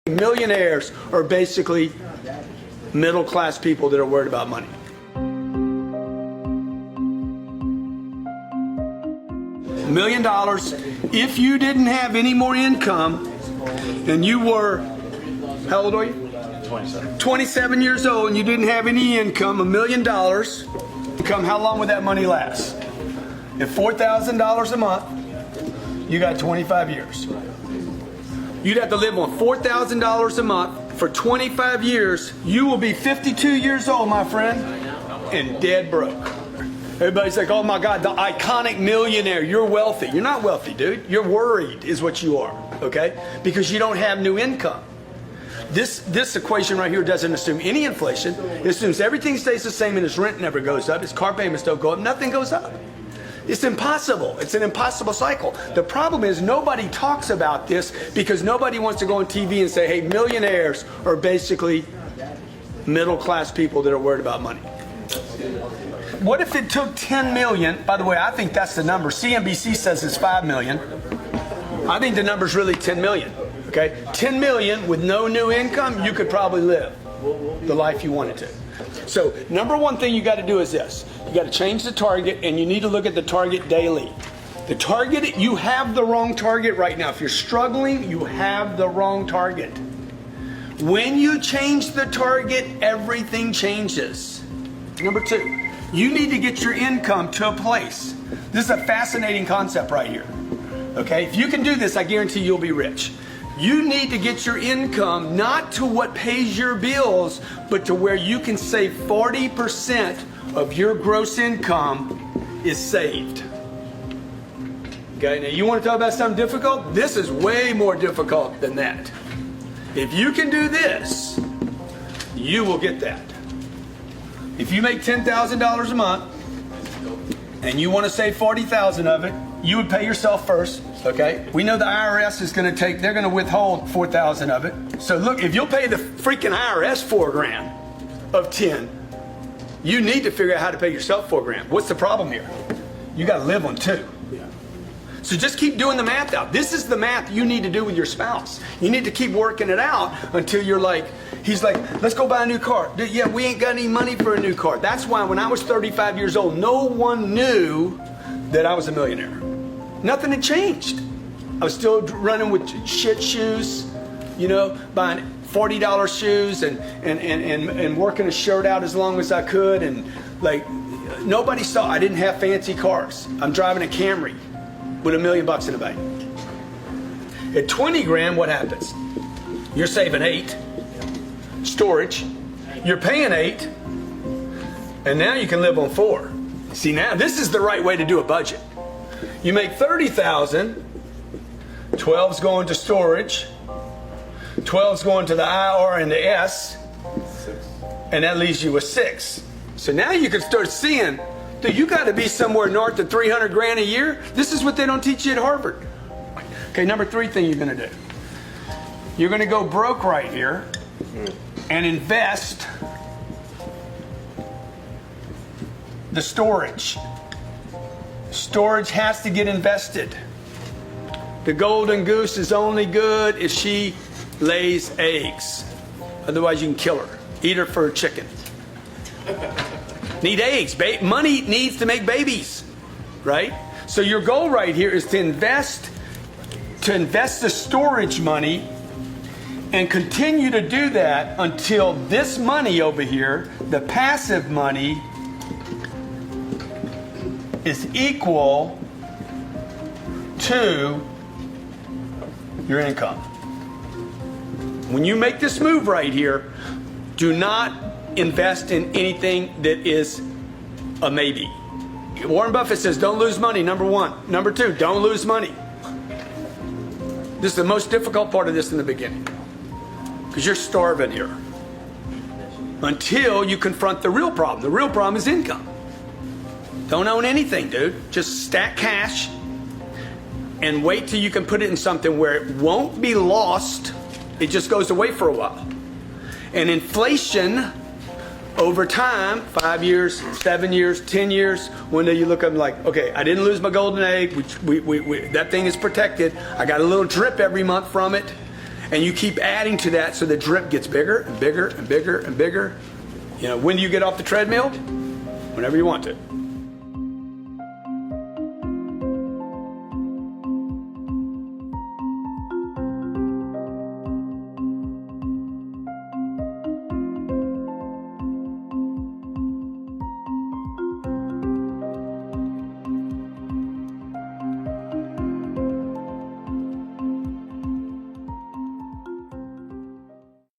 Millionaires are basically middle-class people that are worried about money. $1 million, if you didn't have any more income and you were, how old are you? 27. 27 years old and you didn't have any income, $1 million income, how long would that money last? At $4,000 a month, you got 25 years. You'd have to live on $4,000 a month for 25 years. You will be 52 years old, my friend, and dead broke. Everybody's like, oh my God, the iconic millionaire. You're wealthy. You're not wealthy, dude. You're worried is what you are, okay? Because you don't have new income. This equation right here doesn't assume any inflation. It assumes everything stays the same and his rent never goes up. His car payments don't go up. Nothing goes up. It's impossible. It's an impossible cycle. The problem is nobody talks about this because nobody wants to go on TV and say, hey, millionaires are basically middle-class people that are worried about money. What if it took 10 million? By the way, I think that's the number. CNBC says it's 5 million. I think the number's really 10 million. Okay? 10 million with no new income, you could probably live the life you wanted to. So, number one thing you got to do is this. You got to change the target, and you need to look at the target daily. The target, you have the wrong target right now. If you're struggling, you have the wrong target. When you change the target, everything changes. Number two, you need to get your income to a place. This is a fascinating concept right here. Okay? If you can do this, I guarantee you'll be rich. You need to get your income not to what pays your bills, but to where you can save 40% of your gross income is saved. Okay, now you want to talk about something difficult? This is way more difficult than that. If you can do this, you will get that. If you make $10,000 a month and you want to save $40,000 of it, you would pay yourself first. Okay, we know the IRS is going to they're going to withhold $4,000 of it. So look, if you'll pay the freaking IRS $4,000 of 10, you need to figure out how to pay yourself $4,000. What's the problem here? You got to live on 2. So just keep doing the math out. This is the math you need to do with your spouse. You need to keep working it out until you're like, he's like, let's go buy a new car. Dude, yeah, we ain't got any money for a new car. That's why when I was 35 years old, no one knew that I was a millionaire. Nothing had changed. I was still running with shit shoes, you know, buying $40 shoes and working a shirt out as long as I could. And like, nobody saw, I didn't have fancy cars. I'm driving a Camry with $1 million in the bank. At 20 grand, what happens? You're saving 8. Storage. You're paying 8. And now you can live on 4. See, now this is the right way to do a budget. You make 30,000, 12's going to storage, 12's going to the IR and the S, and that leaves you with 6. So now you can start seeing, dude, you got to be somewhere north of 300 grand a year. This is what they don't teach you at Harvard. Okay, number 3 thing you're going to do. You're going to go broke right here and invest the storage. Storage has to get invested. The golden goose is only good if she lays eggs. Otherwise, you can kill her. Eat her for a chicken. Need eggs. Money needs to make babies, right? So your goal right here is to invest the storage money and continue to do that until this money over here, the passive money, is equal to your income. When you make this move right here, do not invest in anything that is a maybe. Warren Buffett says don't lose money, number 1. Number 2, don't lose money. This is the most difficult part of this in the beginning. Because you're starving here. Until you confront the real problem. The real problem is income. Don't own anything, dude. Just stack cash and wait till you can put it in something where it won't be lost. It just goes away for a while. And inflation over time, 5 years, 7 years, 10 years, one day you look up and like, okay, I didn't lose my golden egg. That thing is protected. I got a little drip every month from it. And you keep adding to that so the drip gets bigger and bigger and bigger and bigger. You know, when do you get off the treadmill? Whenever you want to.